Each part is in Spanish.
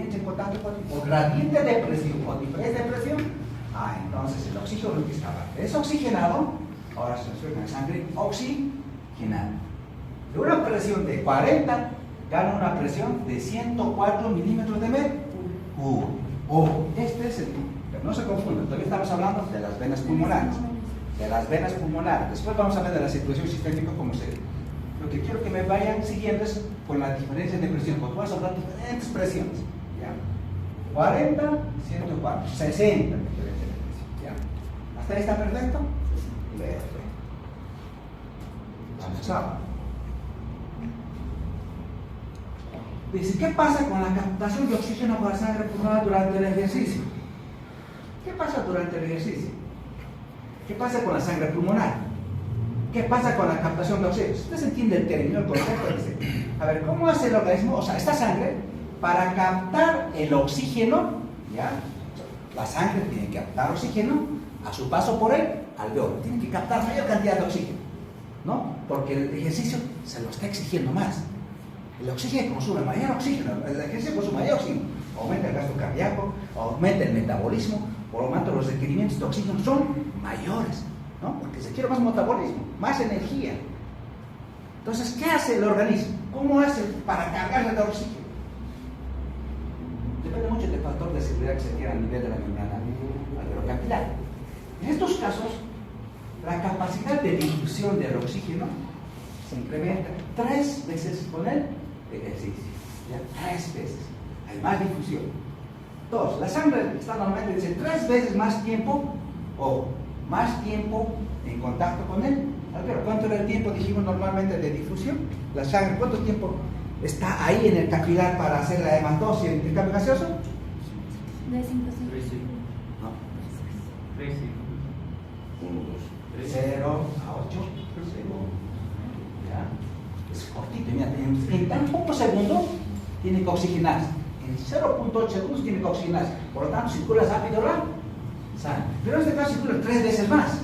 entra en contacto con gradiente de presión o diferencia de presión, entonces el oxígeno que estaba desoxigenado, ahora se transforma en sangre oxigenada. De una presión de 40, gana una presión de 104 milímetros de mercurio. Este es el... Pero no se confundan, todavía estamos hablando de las venas pulmonares. De las venas pulmonares. Después vamos a ver de la circulación sistémica como se... Lo que quiero que me vayan siguiendo es con la diferencia de presión, porque vamos a hablar de diferentes presiones. ¿Ya? 40, 104, 60 diferencia de presión. ¿Ya? ¿Hasta ahí está perfecto? Perfecto. Vamos a... Dice, ¿qué pasa con la captación de oxígeno por la sangre pulmonar durante el ejercicio? ¿Qué pasa durante el ejercicio? ¿Qué pasa con la sangre pulmonar? ¿Qué pasa con la captación de oxígeno? Usted se entiende el término, el concepto. Dice, a ver, ¿cómo hace el organismo, o sea, esta sangre, para captar el oxígeno? ¿Ya? La sangre tiene que captar oxígeno a su paso por el alveolo. Tiene que captar mayor cantidad de oxígeno, ¿no? Porque el ejercicio se lo está exigiendo más. El oxígeno consume mayor oxígeno, el ejercicio consume mayor oxígeno. Aumenta el gasto cardíaco, aumenta el metabolismo, por lo tanto los requerimientos de oxígeno son mayores, ¿no? Porque se quiere más metabolismo, más energía. Entonces, ¿qué hace el organismo? ¿Cómo hace para cargarle de oxígeno? Depende mucho del factor de seguridad que se quiera a nivel de la membrana alveolar. En estos casos, la capacidad de difusión del oxígeno se incrementa 3 veces con el ejercicio. ¿Ya? 3 veces. Hay más difusión. 2. La sangre está normalmente, dice, 3 veces más tiempo o más tiempo en contacto con el alveolo. ¿Cuánto era el tiempo, dijimos normalmente, de difusión? La sangre, ¿cuánto tiempo está ahí en el capilar para hacer la hematosis y el intercambio gaseoso? De 5 segundos. No. 3 segundos. 1, 2, 0 a 8 segundos. ¿Ya? Es cortito, mira, en tan pocos segundos tiene que oxigenarse. En 0.8 segundos tiene que oxigenarse. Por lo tanto, circula rápido la sangre. Pero en este caso circula 3 veces más.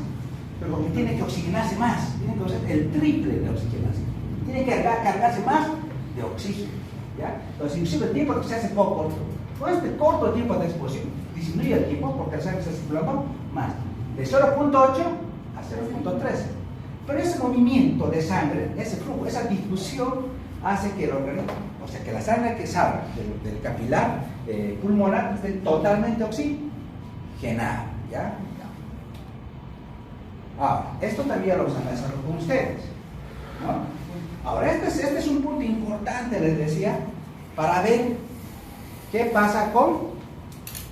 Pero porque tiene que oxigenarse más. Tiene que hacer el triple de oxigenación. Tiene que cargarse más de oxígeno. ¿Ya? Entonces, inclusive el tiempo que se hace poco corto. Con este corto tiempo de exposición, disminuye el tiempo porque la sangre está circulando más. De 0.8 a 0.13. Pero ese movimiento de sangre, ese flujo, esa difusión, hace que el organismo, o sea, que la sangre que salga del capilar pulmonar esté totalmente oxigenada. ¿Ya? Ahora, esto también lo vamos a analizar con ustedes, ¿no? Ahora, este es un punto importante, les decía, para ver qué pasa con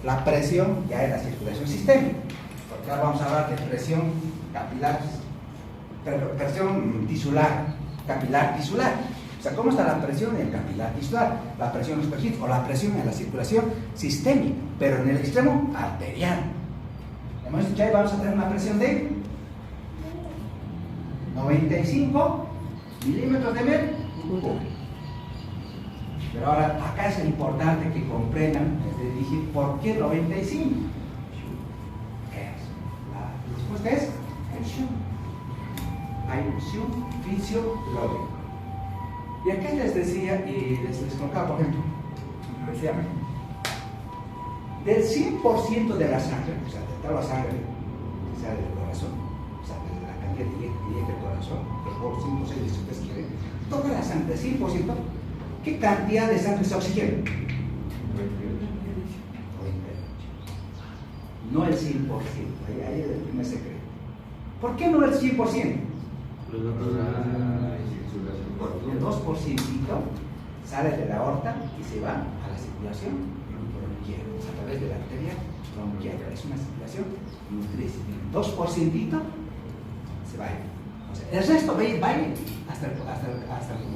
la presión ya en la circulación sistémica. Porque ahora vamos a hablar de presión capilar, presión tisular, capilar tisular. O sea, ¿cómo está la presión en el capilar tisular? La presión superficial o la presión en la circulación sistémica, pero en el extremo arterial. Hemos dicho ahí vamos a tener una presión de 95 milímetros de mercurio. Pero ahora, acá es importante que comprendan, les dije, ¿por qué 95? La respuesta es hay fisiológico. Y aquí les decía, y les colocaba, por ejemplo, decía, del 100% de la sangre, o sea, de toda la sangre que sale del corazón, o sea, de la cantidad que llega del corazón, por 5 o 6, si ustedes quieren, toda la sangre, 100%, ¿qué cantidad de sangre se oxigena? 98. No el 100%, ahí es el primer secreto. ¿Por qué no el 100%? El 2% sale de la aorta y se va a la circulación bronquial, a través de la arteria bronquial. Es una circulación nutricia. El 2% se va a ir. O sea, el resto va a ir hasta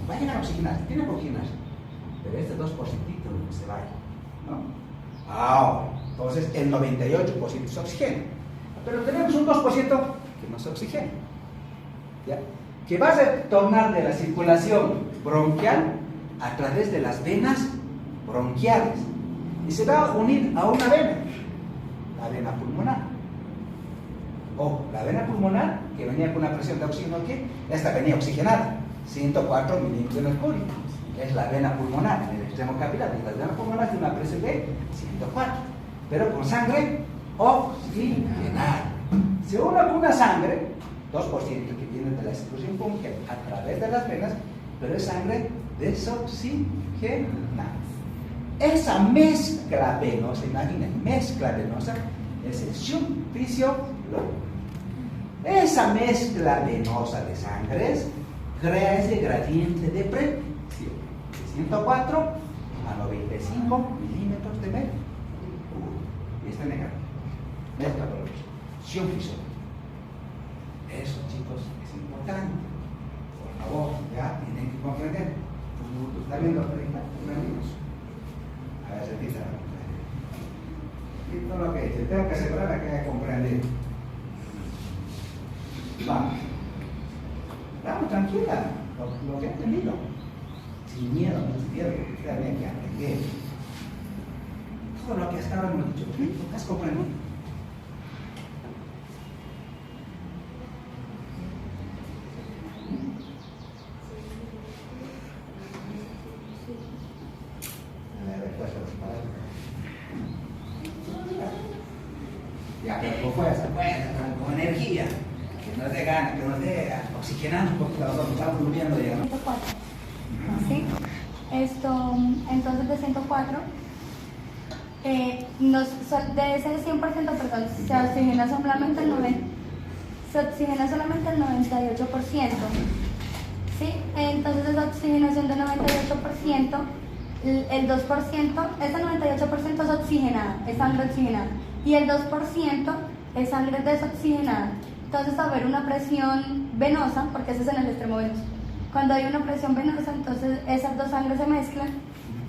va a llegar a oxigenarse, tiene que oxigenarse. Pero este 2% se va a ir, ¿no? Ahora, entonces el 98% se oxigena. Pero tenemos un 2% que no se oxigena. ¿Ya? Que va a retornar de la circulación bronquial a través de las venas bronquiales y se va a unir a una vena, la vena pulmonar. O la vena pulmonar que venía con una presión de oxígeno aquí, esta venía oxigenada, 104 milímetros de mercurio, es la vena pulmonar en el extremo capilar de las venas pulmonares tiene una presión de 104, pero con sangre oxigenada. Se une con una sangre, 2% que viene de la distribución pública a través de las venas, pero es sangre desoxigenada. Esa mezcla venosa, imaginen, mezcla venosa, es el shunt fisiológico. Esa mezcla venosa de sangres crea ese gradiente de presión de 104 a 95 milímetros de mercurio. Y está negativo. Mezcla venosa, shunt fisiológico. Eso, chicos, es importante. Por favor, ya tienen que comprender. ¿Está viendo ahorita? A ver, repita. Y todo lo que he hecho, tengo que asegurar que haya comprendido. Vamos. Vamos, tranquila. Lo que he entendido. Sin miedo, sin miedo, porque ustedes tienen que aprender. Todo lo que hasta ahora hemos dicho, ¿lo has comprendido? Ya, pero con fuerza, con energía, que nos dé ganas, que nos dé oxigenando un poquito, nosotros estamos durmiendo ya, ¿no? 104. ¿Sí? Entonces de 104, de ese 100%, perdón, se oxigena solamente el 98%. ¿Sí? Entonces esa oxigenación del 98%, el 2%, ese 98% es oxigenada, es sangre oxigenada, y el 2% es sangre desoxigenada. Entonces, va a haber una presión venosa, porque ese es en el extremo venoso. Cuando hay una presión venosa, entonces esas dos sangres se mezclan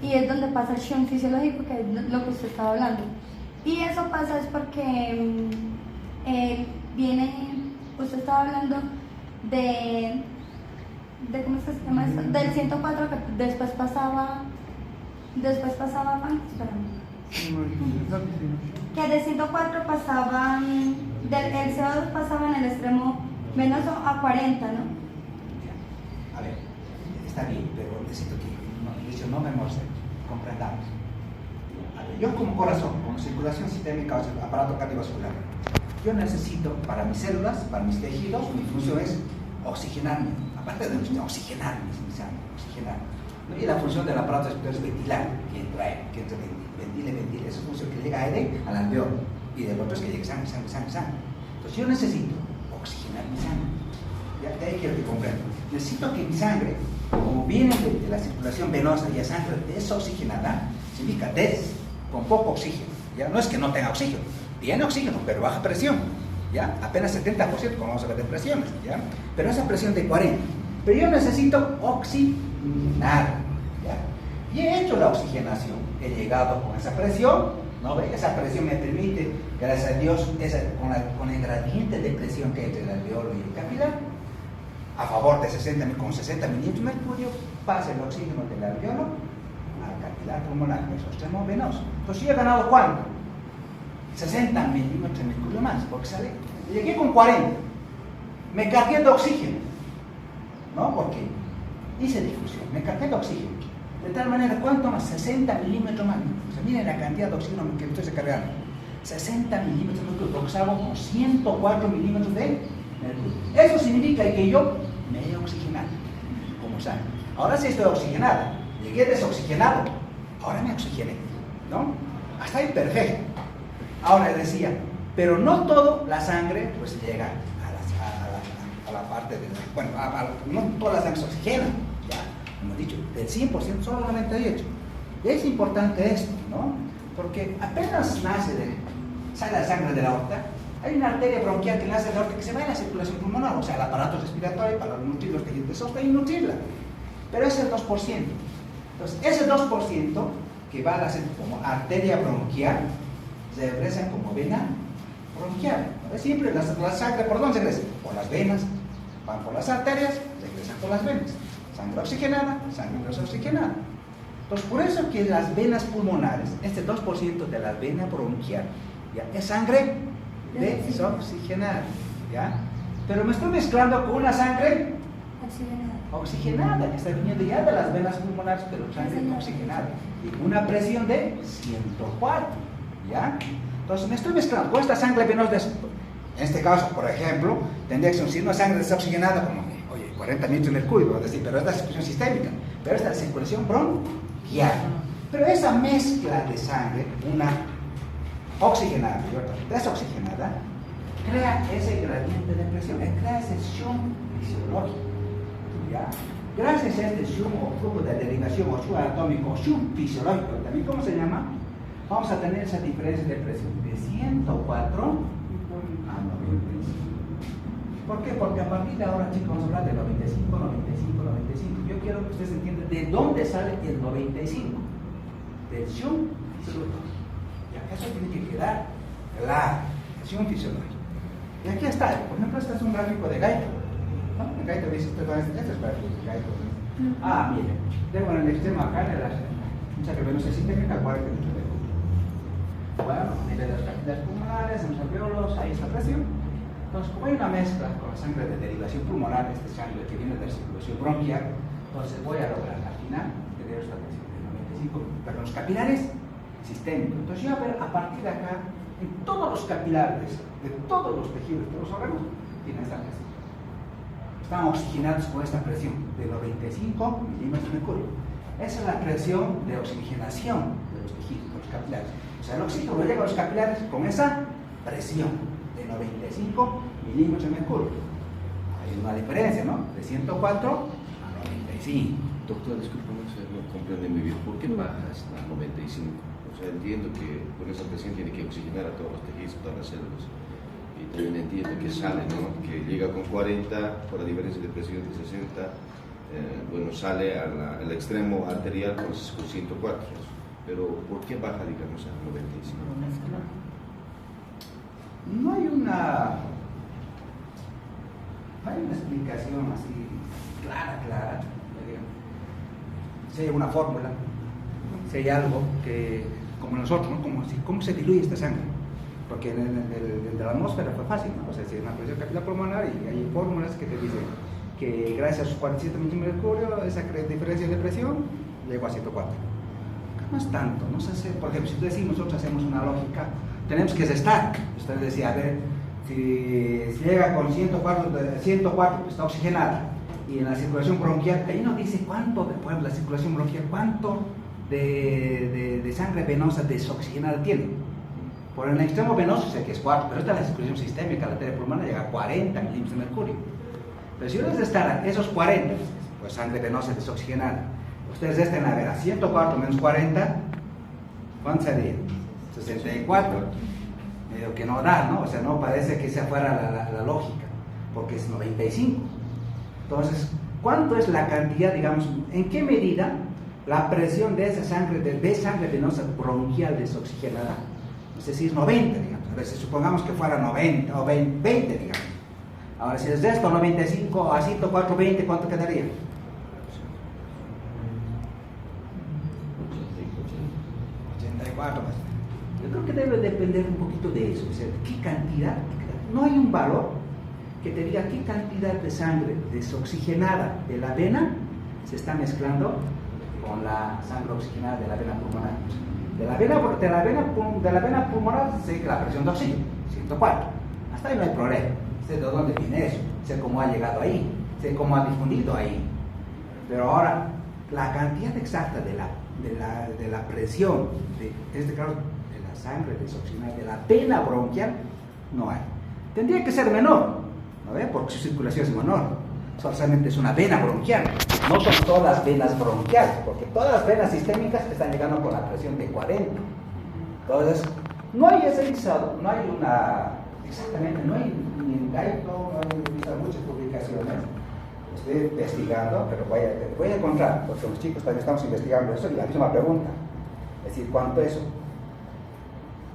y es donde pasa el shunt fisiológico, que es lo que usted estaba hablando. Y eso pasa es porque usted estaba hablando de ¿cómo se llama esto? Del 104, que después pasaba, que de 104 pasaba, el CO2 pasaba en el extremo venoso a 40, ¿no? A ver, está bien, pero necesito que no me muestre, comprendamos. A ver, yo como corazón, como circulación sistémica, aparato cardiovascular, yo necesito para mis células, para mis tejidos, mi función es oxigenarme, aparte de oxigenar mi sangre, oxigenar. ¿No? Y la función del aparato respiratorio es ventilar, que entre ventile, esa función que llega aire al alveolo, y del otro es que llegue sangre. Entonces yo necesito oxigenar mi sangre. Ya, de ahí quiero que comprendan. Necesito que mi sangre, como viene de la circulación venosa y es sangre desoxigenada, significa con poco oxígeno. ¿Ya? No es que no tenga oxígeno, tiene oxígeno, pero baja presión. ¿Ya? Apenas 70%, como vamos a ver de presiones. ¿Ya? Pero esa presión de 40. Pero yo necesito oxigenar. ¿Ya? Y he hecho la oxigenación. He llegado con esa presión, ¿no ve? Esa presión me permite, gracias a Dios, con el gradiente de presión que hay entre el alveolo y el capilar, a favor de 60 milímetros de mercurio, pasa el oxígeno del alveolo al capilar pulmonar, que es el extremo venoso. Entonces yo he ganado ¿cuánto? 60 milímetros de mercurio más, porque llegué con 40, me cargué de oxígeno, ¿no? Porque hice difusión, me cargué de oxígeno. De tal manera, ¿cuánto más? 60 milímetros más. O sea, miren la cantidad de oxígeno que estoy cargando. 60 milímetros de mercurio, porque salgo con 104 milímetros de mercurio. Eso significa que yo me he oxigenado, como saben. Ahora sí estoy oxigenado. Llegué desoxigenado. Ahora me oxigené, ¿no? Hasta ahí perfecto. Ahora decía, pero no todo la sangre pues llega a la parte de no toda la sangre se oxigena, ya hemos dicho, del 100% solo 98. Es importante esto, ¿no? Porque apenas sale la sangre de la aorta, hay una arteria bronquial que nace de la aorta que se va en la circulación pulmonar, o sea, el aparato respiratorio para nutrir los tejidos de sosta y nutrirla. Pero es el 2%. Entonces, ese 2% que va a ser como arteria bronquial, se regresa como vena bronquial. Siempre la sangre, ¿por dónde se regresa? Por las venas, van por las arterias, regresan por las venas. Sangre oxigenada, sangre desoxigenada. Entonces, por eso que las venas pulmonares, este 2% de la vena bronquial, ¿ya? Es sangre desoxigenada, ¿ya? Pero me estoy mezclando con una sangre oxigenada, que está viniendo ya de las venas pulmonares, pero sangre oxigenada. Y una presión de 104, ¿ya? Entonces me estoy mezclando con esta sangre venosa. En este caso, por ejemplo, tendría que ser una sangre desoxigenada como, oye, 40 litros de mercurio, vamos a decir, pero esta es circulación sistémica, pero esta es circulación bronquial. Pero esa mezcla de sangre, una oxigenada y otra desoxigenada, crea ese gradiente de presión, crea ese shock fisiológico, ¿ya? Gracias a este shock o flujo de derivación o shock anatómico o shock fisiológico, también, ¿cómo se llama? Vamos a tener esa diferencia de presión de 104 a 95. ¿Por qué? Porque a partir de ahora, chicos, vamos a hablar de 95, 95, 95. Yo quiero que ustedes entiendan de dónde sale el 95. Del shock fisiológico. Ya, eso tiene que quedar claro. El shock fisiológico. Y aquí está, por ejemplo, este es un gráfico de Guyton, ¿no? En Guyton dice, este es gráfico de Guyton. Ah, miren, tengo en el extremo acá, en mucha venosa sistémica, 40 litros de mercurio. Bueno, a nivel de las capilares pulmonares, en los alveolos, ahí está presión. Entonces, como hay una mezcla con la sangre de derivación pulmonar, este sangre que viene de la circulación bronquial, entonces voy a lograr al final tener esta presión de 95, pero los capilares sistémicos. Entonces, yo voy a ver a partir de acá, en todos los capilares, de todos los tejidos, de los órganos, tienen esta presión. Están oxigenados con esta presión de 95 milímetros de mercurio. Esa es la presión de oxigenación de los tejidos, de los capilares. O sea, el oxígeno llega a los capilares con esa presión de 95 milímetros de mercurio. Hay una diferencia, ¿no? De 104 a 95. Doctor, discúlpame, no comprende muy bien. ¿Por qué baja hasta 95? O sea, entiendo que con esa presión tiene que oxigenar a todos los tejidos, todas las células. Y también entiendo que sale, ¿no? Que llega con 40, por la diferencia de presión de 60, bueno, sale al extremo arterial con 104. Pero, ¿por qué baja, digamos, a 95? No hay una explicación así clara. Si hay una fórmula, si hay algo que, como nosotros, ¿no? ¿Cómo se diluye esta sangre? Porque en la atmósfera fue fácil, ¿no? O sea, si hay una presión capilar pulmonar y hay fórmulas que te dicen que gracias a sus 47 milímetros de mercurio, esa diferencia de presión llegó a 104. No es tanto, no sé, por ejemplo, si tú decimos, nosotros hacemos una lógica, tenemos que restar. Usted decía, a ver, si llega con 104 está oxigenada, y en la circulación bronquial, ahí nos dice cuánto, por ejemplo, la circulación bronquial, cuánto de sangre venosa desoxigenada tiene. Por el extremo venoso sé que es 4, pero esta es la circulación sistémica, la arteria pulmonar llega a 40 milímetros de mercurio. Pero si ustedes restan esos 40, pues sangre venosa desoxigenada, ustedes restan a ver a 104 menos 40, ¿cuánto sería? 64. Medio que no da, ¿no? O sea, no parece que sea fuera la lógica, porque es 95. Entonces, ¿cuánto es la cantidad, digamos, en qué medida la presión de esa sangre, de sangre venosa bronquial desoxigenada? No sé si es 90, digamos. A ver, si supongamos que fuera 90 o 20, digamos. Ahora, si les resto 95 a 104, 20, ¿cuánto quedaría? 84 más. Yo creo que debe depender un poquito de eso, o sea, qué cantidad. No hay un valor que te diga qué cantidad de sangre desoxigenada de la vena se está mezclando con la sangre oxigenada de la vena pulmonar. De la vena pulmonar sé que la presión de oxígeno, 104. Hasta ahí no hay problema. Sé de dónde viene eso, sé cómo ha llegado ahí, sé cómo ha difundido ahí. Pero ahora, la cantidad exacta de la presión, en este caso, de la sangre desoxigenada de la vena bronquial, no hay. Tendría que ser menor, ¿no ve? Porque su circulación es menor. Solamente es una vena bronquial. No son todas las venas bronquiales, porque todas las venas sistémicas están llegando con la presión de 40. Entonces, no hay ese guisado, no hay una, exactamente, no hay ni en Guyton, no hay muchas publicaciones. Estoy investigando, pero voy a encontrar, porque los chicos también estamos investigando eso, y la misma pregunta, es decir, ¿cuánto eso?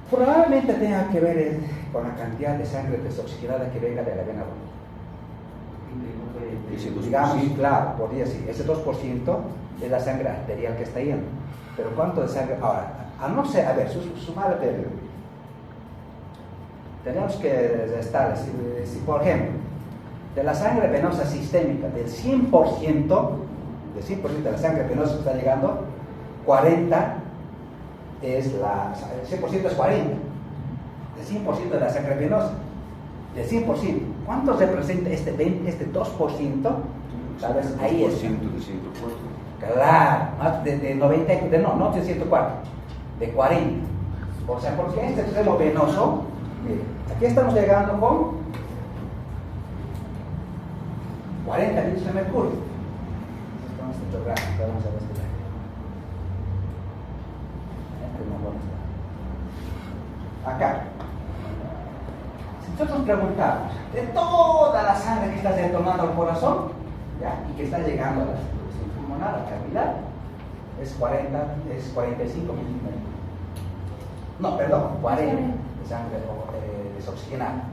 Probablemente tenga que ver con la cantidad de sangre desoxigenada que venga de la vena bronquial. Digamos, claro, podría decir, ese 2% es la sangre arterial que está yendo. Pero ¿cuánto de sangre? Ahora, a no ser, a ver, sumar tenemos que estar, si por ejemplo, de la sangre venosa sistémica, del 100% de la sangre venosa que está llegando, 40 es el 100% es 40, del 100% de la sangre venosa, del 100%. ¿Cuánto representa este 2%? ¿Sabes? Ahí es. 100% de 104. Claro, de 90, no de 104, de 40. O sea, porque este extremo venoso, mire, aquí estamos llegando con 40 litros de mercurio. Vamos a ver este. Acá. Si nosotros preguntamos de toda la sangre que está retornando al corazón, ¿ya? Y que está llegando a la circulación pulmonar, a la capilar, es 45 milímetros. No, perdón, 40 de sangre desoxigenada.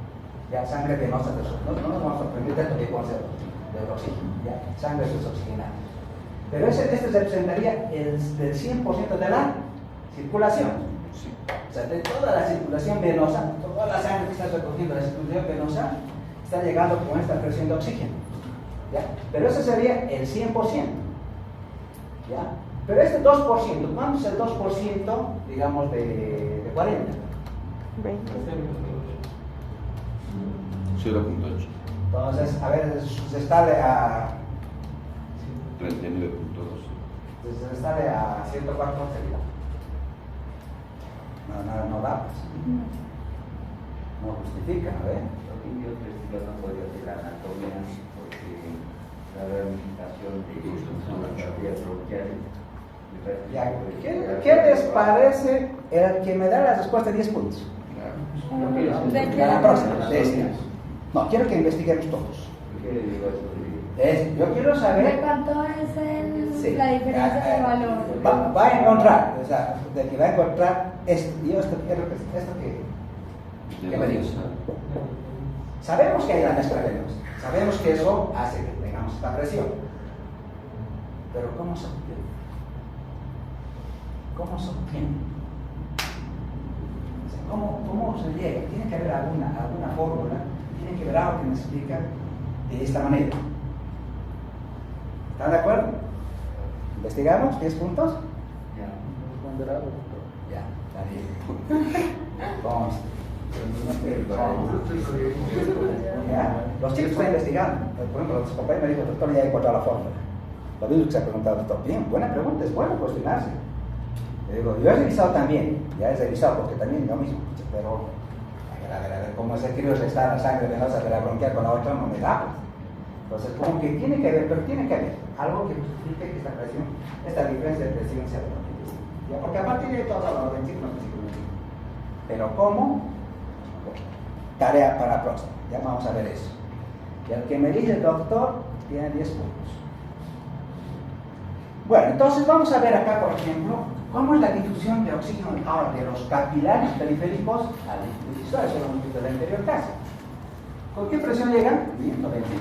Ya, sangre venosa desoxigenada. No nos vamos a sorprender tanto que con del oxígeno, ya, sangre desoxigenada. Pero este representaría el 100% de la circulación. Sí. O sea, de toda la circulación venosa, toda la sangre que está recogiendo la circulación venosa, está llegando con esta presión de oxígeno. ¿Ya? Pero ese sería el 100%. ¿Ya? Pero este 2%, ¿cuánto es el 2%, digamos, de 40? 20. 0.8. Entonces, a ver, restarle a 39.2. restarle a 104 sería. No da, pues. No justifica, ¿no ve? Yo creo que no podría ser la anatomía porque la ramificación de las vías bronquiales. Ya, ¿qué les parece el que me da la respuesta de 10 puntos? ¿De qué? La próxima, de este. No, quiero que investiguemos todos. Yo quiero ¿De saber. cuánto es Sí. la diferencia de valor? Va a encontrar, o sea, de que va a encontrar esto. Yo esto quiero que esto que me digo. Sabemos que hay la mezcla venosa. Sabemos que eso hace que tengamos esta presión. Pero ¿cómo se obtiene? ¿Cómo se obtiene? O sea, ¿cómo se llega? Tiene que haber alguna fórmula, tiene que haber algo que me explica de esta manera. ¿Están de acuerdo? ¿Investigamos 10 puntos? Ya, está bien. Vamos. Ya, los chicos están investigando. Por ejemplo, los compañeros me dijo, doctor, ya he encontrado la fórmula. Lo mismo que se ha preguntado, doctor. Bien, buena pregunta, es bueno cuestionarse. Le digo, yo he revisado también, ya he revisado porque también yo mismo, pero a ver, cómo se quiere restar la sangre venosa de la bronquial con la otra no me da. Entonces, como que tiene que haber, pero tiene que haber algo que justifique que esta diferencia de presión sea de lo que dice. Ya, porque a partir de todo lo vencimos, pero ¿cómo? Tarea para la próxima, ya vamos a ver eso. Y el que me dice el doctor tiene 10 puntos. Bueno, entonces vamos a ver acá, por ejemplo, cómo es la difusión de oxígeno ahora de los capilares periféricos al difuso. Eso lo hemos visto en el anterior caso. ¿Con qué presión llegan? Bien, 95.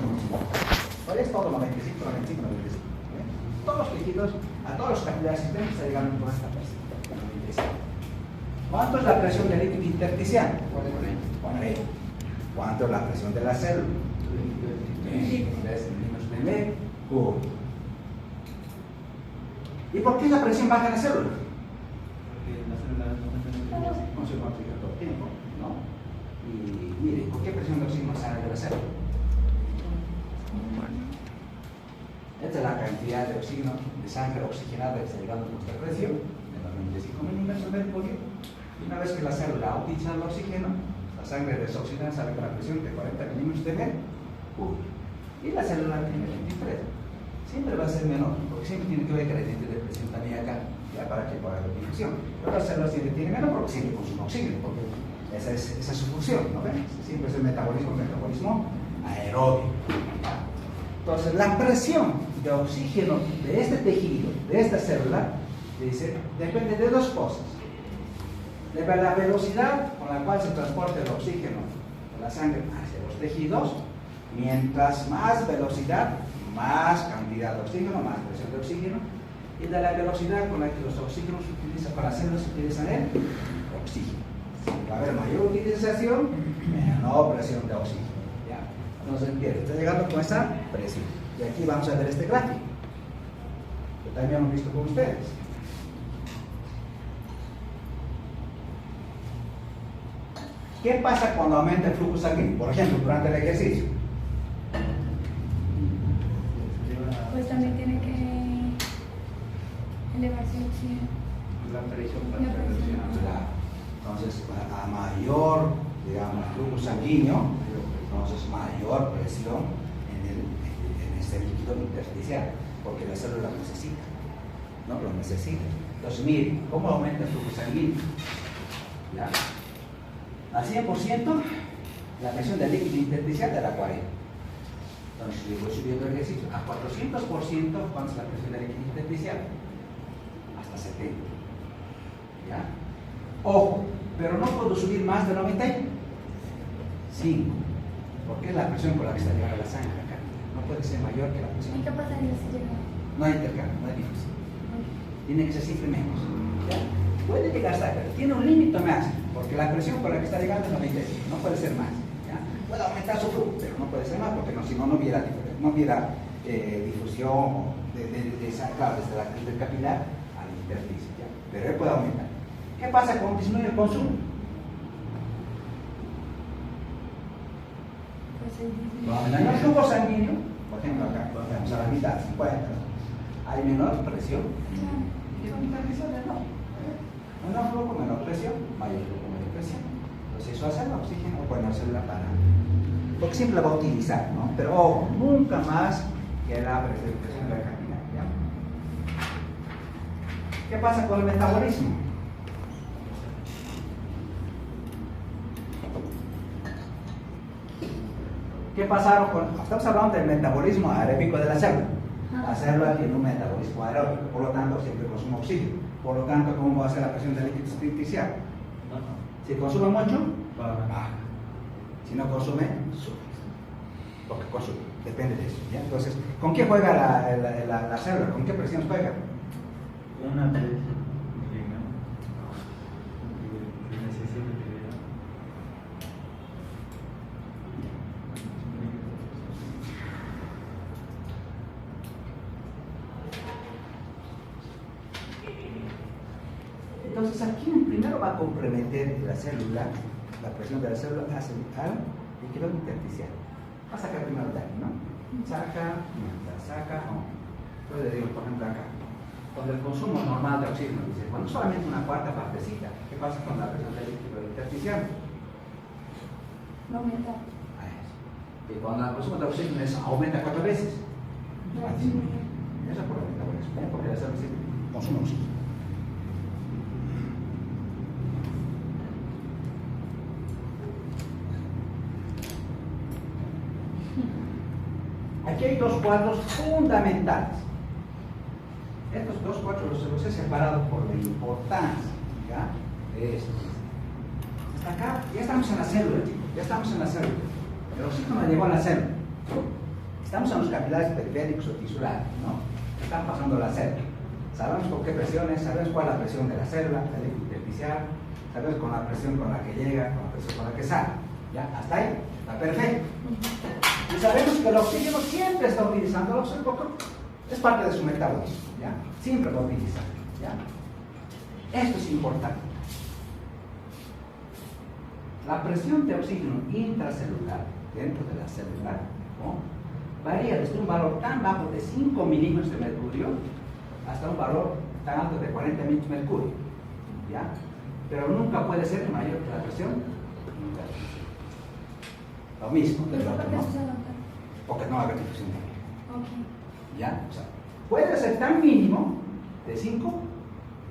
Hoy es todo 95, 95, 95. ¿Bien? Todos los tejidos, a todos los capilares sistémicos está llegando con esta presión. 95. ¿Cuánto es la presión del líquido intersticial? ¿Cuánto es la presión de la célula? 3 milímetros de mercurio. ¿Y por qué la presión baja en la célula? No se consigue todo el tiempo, ¿no? Y mire, ¿por qué presión de oxígeno sale de la célula? Esta es la cantidad de oxígeno, de sangre oxigenada que está llegando a nuestra presión, de 95 milímetros de mercurio. Y una vez que la célula ha utilizado el oxígeno, la sangre desoxigenada sale con la presión de 40 milímetros de mercurio. Y la célula tiene 23. Siempre va a ser menor, porque siempre tiene que haber gradiente de presión también acá, ya para que pueda haber difusión. Pero las células siempre tienen menor porque siempre consumen oxígeno, porque esa es su función, ¿no ven? Siempre es el metabolismo aeróbico. Entonces, la presión de oxígeno de este tejido, de esta célula, dice, depende de dos cosas. De la velocidad con la cual se transporta el oxígeno de la sangre hacia los tejidos. Mientras más velocidad, más cantidad de oxígeno, más presión de oxígeno. Y de la velocidad con la que los oxígenos se utilizan, con las células se utilizan el oxígeno. Si va a haber mayor utilización, menor presión de oxígeno. ¿Ya? No se entiende. Está llegando con esa presión. Y aquí vamos a ver este gráfico, que también hemos visto con ustedes. ¿Qué pasa cuando aumenta el flujo sanguíneo? Por ejemplo, durante el ejercicio. Pues también tiene que elevarse el oxígeno. La presión La presión. Entonces, a mayor, digamos, flujo sanguíneo, entonces mayor presión en ese líquido intersticial, porque la célula lo necesita, ¿no? Lo necesita. Entonces, miren, ¿cómo aumenta el flujo sanguíneo? ¿Ya? Al 100%, la presión del líquido intersticial era 40. Entonces, yo voy subiendo el ejercicio. A 400%, ¿cuánto es la presión del líquido intersticial? Hasta 70. ¿Ya? Ojo, pero no puedo subir más de 95, porque es la presión con la que está llegando la sangre acá. No puede ser mayor que la ¿Y presión. qué pasaría si llega? No hay intercambio, no hay diferencia. Tiene que ser siempre menos. ¿Ya? Puede llegar hasta acá, tiene un límite máximo, porque la presión con la que está llegando es 95, no puede ser más. ¿Ya? Puede aumentar su flujo, pero no puede ser más, porque si no, no hubiera difusión claro, desde el capilar al intersticio. ¿Ya? Pero él puede aumentar. ¿Qué pasa cuando disminuye el consumo? Cuando hay menor flujo sanguíneo, por ejemplo acá, vamos a la mitad, 50, hay menor presión. Y la intersticial no. Menor flujo, menor presión, mayor flujo, mayor presión. Entonces eso hace el oxígeno, bueno, célula para. Porque siempre la va a utilizar, ¿no? Pero ojo, nunca más que la presión de la capilar. ¿Ya? ¿Qué pasa con el metabolismo? ¿Qué pasaron con? Estamos hablando del metabolismo aeróbico de la célula. La célula tiene un metabolismo aeróbico, por lo tanto siempre consume oxígeno. Por lo tanto, ¿cómo va a ser la presión del líquido intersticial? Si consume mucho, baja. Si no consume, sube. Porque consume, depende de eso. ¿Ya? Entonces, ¿con qué juega la célula? ¿Con qué presión juega? Una presión que necesita Entonces, aquí primero va a comprometer la célula, la presión de la célula hacia el líquido intersticial. Va a sacar primero de ahí, ¿no? Saca, no. Puede decir, por ejemplo, acá. Con el consumo normal de oxígeno, dice, cuando solamente una cuarta partecita, ¿qué pasa con la presión del líquido intersticial? No aumenta. Y cuando el consumo de oxígeno aumenta 4 veces. Eso por el metabolismo, porque la célula consume oxígeno. Aquí hay dos cuadros fundamentales. Estos dos cuadros los he separado por la importancia. ¿Ya? Hasta acá, ya estamos en la célula, chicos. Ya estamos en la célula. El oxígeno llegó a la célula. Estamos en los capilares periféricos o tisulares, ¿no? Están pasando la célula. Sabemos con qué presiones, sabemos cuál es la presión de la célula, el líquido intersticial, sabemos con la presión con la que llega, con la presión con la que sale. ¿Ya? Hasta ahí, está perfecto. Y sabemos que el oxígeno siempre está utilizando el oxígeno porque es parte de su metabolismo, ¿ya? Siempre lo utiliza, ¿ya? Esto es importante. La presión de oxígeno intracelular dentro de la célula, ¿no? Varía desde un valor tan bajo de 5 milímetros de mercurio hasta un valor tan alto de 40 milímetros de mercurio, ¿ya? Pero nunca puede ser mayor que la presión intracelular. Lo mismo, ¿no? Porque no hay difusión. ¿Ya? O sea, puede ser tan mínimo de 5,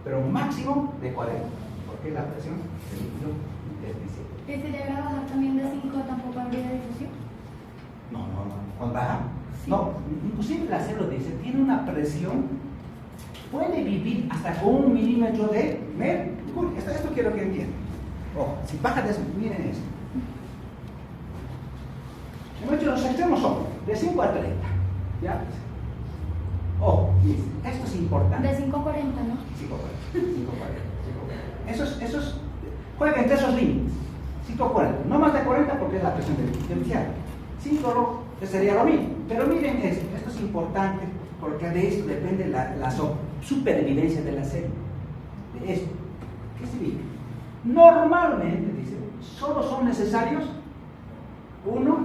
pero máximo de 40, porque es la presión del líquido intersticial. ¿Y si llegara a bajar también de 5 tampoco habría difusión? No. ¿Cuándo baja? Sí. No, inclusive la célula dice, tiene una presión, puede vivir hasta con 1 milímetro de mercurio. Esto quiero que entiendan. Ojo, si baja de eso, miren esto. Hemos hecho los extremos son de 5 a 30. ¿Ya? Ojo, esto es importante. De 5 a 40, ¿no? 5 a 40. Juega entre esos límites. 5 a 40. No más de 40 porque es la presión del intersticial. 5 sería lo mismo. Pero miren esto es importante porque de esto depende la supervivencia de la célula. De esto. ¿Qué significa? Normalmente, dice, solo son necesarios 1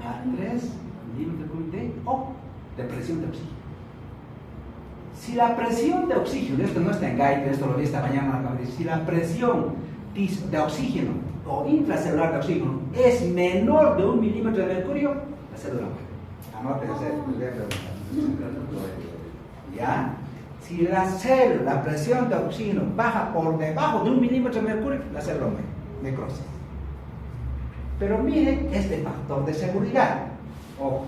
a 3 milímetros de presión de oxígeno. Si la presión de oxígeno, esto no está en Gaite, esto lo vi esta mañana, si la presión de oxígeno o intracelular de oxígeno es menor de 1 milímetro de mercurio, la célula muere. Anótese, ¿ya? Si la presión de oxígeno baja por debajo de 1 milímetro de mercurio, la célula muere, necrosis. Pero miren este factor de seguridad. Ojo.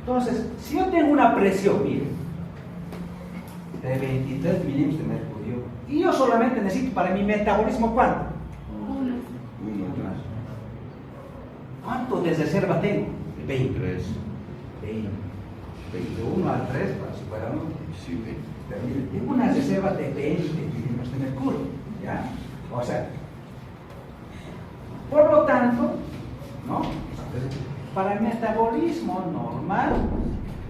Entonces, si yo tengo una presión, miren, de 23 milímetros de mercurio, y yo solamente necesito para mi metabolismo, ¿cuánto? 1. ¿Cuánto de reserva tengo? 20. 3. 20. De 1 al 3, para si fuera 1. Sí, Pero miren, tengo una reserva de 20 milímetros de mercurio, ¿ya? O sea, por lo tanto, ¿no? Para el metabolismo normal,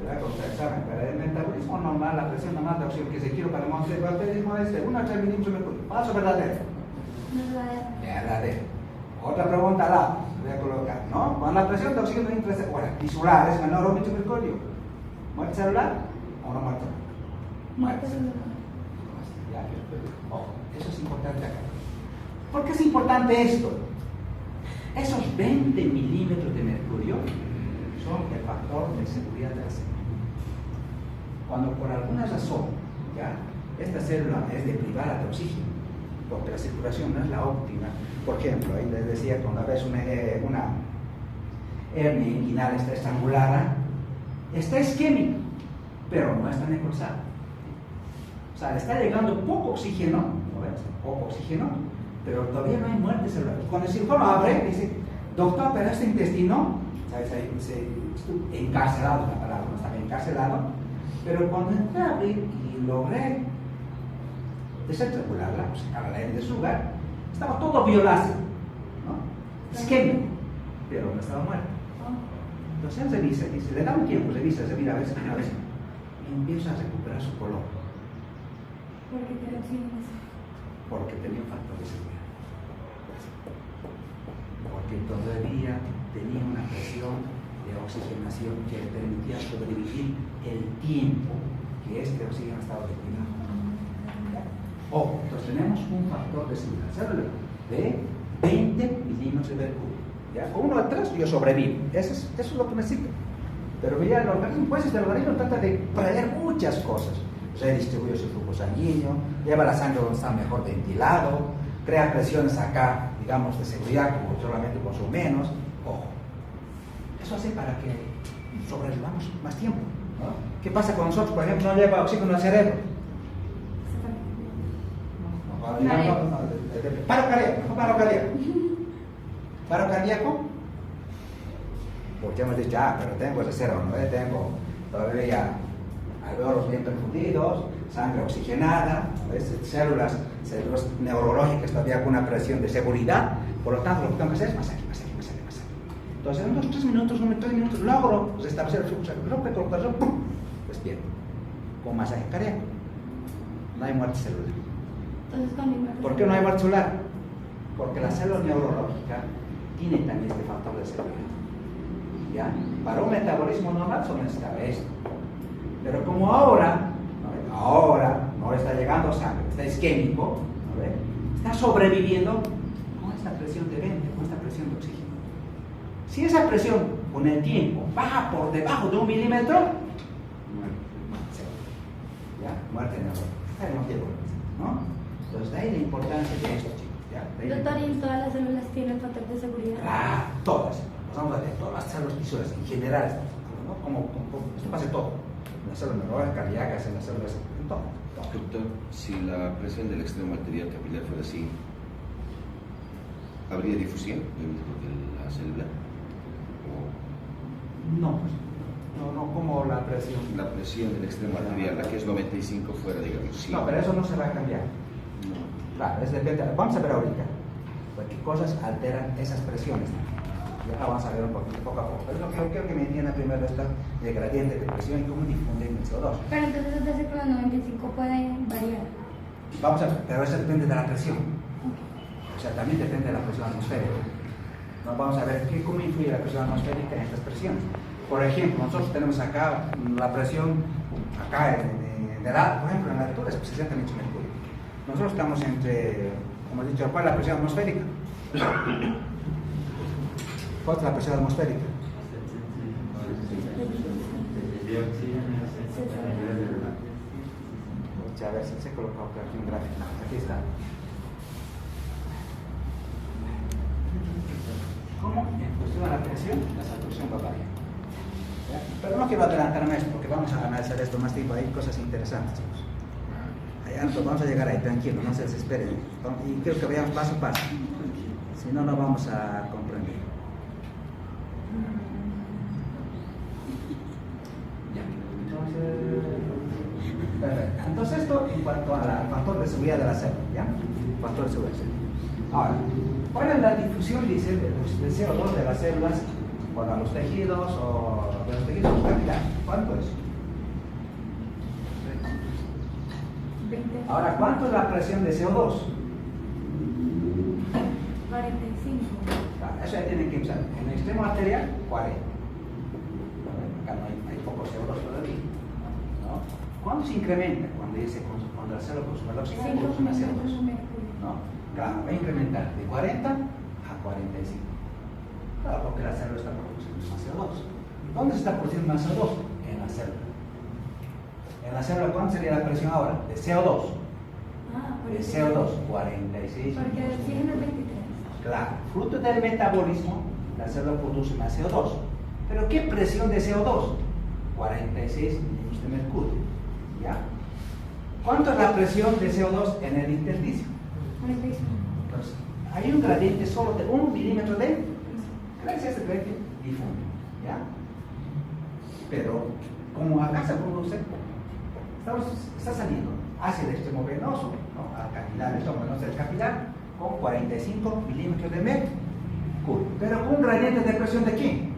para el metabolismo normal, la presión normal de oxígeno que se quiere para el metabolismo es de 1 a 3 milímetros de mercurio. ¿Falso o verdadero? Verdadero. Otra pregunta al lado, voy a colocar, ¿no? Cuando la presión de oxígeno tisular es menor a 1 milímetro de mercurio, ¿muerte celular o no muerte? Muerte celular. Ojo, eso es importante acá. ¿Por qué es importante esto? Esos 20 milímetros de mercurio son el factor de seguridad de la célula. Cuando por alguna razón, ¿ya? Esta célula es deprivada de oxígeno, porque la circulación no es la óptima. Por ejemplo, ahí les decía que una vez una hernia inguinal está estrangulada, está isquémica, pero no está necrosada. O sea, le está llegando poco oxígeno, ¿no ves? Poco oxígeno, pero todavía no hay muerte celular. Cuando el cirujano abre, dice, doctor, pero este intestino, ¿sabes? Estuvo encarcelado, la palabra, no estaba encarcelado, pero cuando entré a abrir y logré desarticularla, pues sacar el aire de su lugar, estaba todo violáceo, ¿no? Isquémico, pero no estaba muerto. Entonces él revisa, dice, le da un tiempo, revisa una vez, y empieza a recuperar su color. Porque tiene oxígeno. Porque tenía un factor de seguridad. Porque todavía tenía una presión de oxigenación que le permitía sobrevivir el tiempo que este oxígeno estaba deprimido. Ojo, entonces tenemos un factor de seguridad celular de 20 milímetros de mercurio. ¿Ya? Con 1 a 3 yo sobrevivo. Eso es lo que necesito. Pero ya el organismo, pues el organismo trata de prever muchas cosas. Redistribuye su flujo sanguíneo, lleva la sangre donde está mejor ventilado, crea presiones acá, digamos, de seguridad, como solamente consume menos. Ojo. Eso hace para que sobrevivamos más tiempo, ¿no? ¿Qué pasa con nosotros? Por ejemplo, no lleva oxígeno al cerebro. Paro cardíaco. Paro cardíaco. Porque hemos dicho, pero tengo reserva, ¿no? Tengo todavía alveolos bien perfundidos, sangre oxigenada, células neurológicas todavía con una presión de seguridad. Por lo tanto, lo que tengo que hacer es más aquí. Entonces, en unos 3 minutos logro restablecer el flujo sanguíneo, rompe con el corazón, ¡pum! Despierto. Con masaje cardíaco. No hay muerte celular. Entonces, ¿por qué no hay muerte celular? Porque la célula neurológica tiene también este factor de seguridad. ¿Ya? Para un metabolismo normal solo necesita esto. Pero como ahora no está llegando sangre, está isquémico, ¿no? Está sobreviviendo con esta presión de 20, con esta presión de oxígeno. Si esa presión con el tiempo baja por debajo de 1 milímetro, muerte neurológica, ¿no? Entonces de ahí la importancia de esto, chicos. Doctor, ¿y todas las células tienen factor de seguridad? Todas. Vamos a ver, todas las células tisúas en general, ¿no? Esto pasa en todo. En las células neurológicas, cardíacas, en las células, en todo. Doctor, si la presión del extremo arterial capilar fuera así, ¿habría difusión dentro de la célula? No, como la presión. La presión del extremo arterial, la que es 95 fuera, digamos. Sí. No, pero eso no se va a cambiar. No. Claro, depende. Vamos a ver ahorita. Porque cosas alteran esas presiones. Ya vamos a ver un poquito, poco a poco. Pero yo quiero que me entienda primero esto del gradiente de presión y cómo difunde el CO2. Pero entonces es decir que los 95 pueden variar. Vamos a ver, pero eso depende de la presión. O sea, también depende de la presión atmosférica. ¿No? Vamos a ver cómo influye la presión atmosférica en estas presiones. Por ejemplo, nosotros tenemos acá la presión, acá por ejemplo, en la altura es 60 metros de mercurio. Nosotros estamos entre, como he dicho, ¿cuál es la presión atmosférica? ¿Cuál es la presión atmosférica? A ver si se coloca aquí un gráfico. Aquí está. ¿Cómo? En función de la presión, la saturación va a variar. ¿Ya? Pero no quiero adelantarme esto porque vamos a analizar esto más tiempo. Hay cosas interesantes, chicos. Hay algo, vamos a llegar ahí, tranquilo, no se desesperen. Y creo que vayamos paso a paso. Si no, no vamos a comprender. Entonces esto en cuanto al factor de seguridad de la célula, ¿ya? Factor de seguridad. Ahora, ¿cuál es la difusión de CO2 de las células a los tejidos o de los tejidos capilares? ¿Cuánto es? 20. Ahora, ¿cuánto es la presión de CO2? 45. Eso ya tienen que usar. En el extremo arterial, 40. Acá no hay poco CO2 todavía. ¿No? ¿Cuándo se incrementa? Cuando la célula consume el oxígeno, consume CO2. No, claro, va a incrementar de 40 a 45. Claro, porque la célula está produciendo más CO2. ¿Dónde se está produciendo más CO2? En la célula. En la célula, ¿cuánto sería la presión ahora? De CO2. De CO2, 46. Porque el oxígeno es 23. Claro, fruto del metabolismo, la célula produce más CO2. ¿Pero qué presión de CO2? 46 milímetros de mercurio. ¿Ya? ¿Cuánto es la presión de CO2 en el intersticio? 45. Entonces, hay un gradiente solo de 1 milímetro de... Gracias a este gradiente difunde. ¿Ya? Pero, como acá se produce, está saliendo hacia el extremo venoso, ¿no? Al capilar, el extremo venoso del capilar, con 45 milímetros de mercurio. Pero con un gradiente de presión de ¿qué?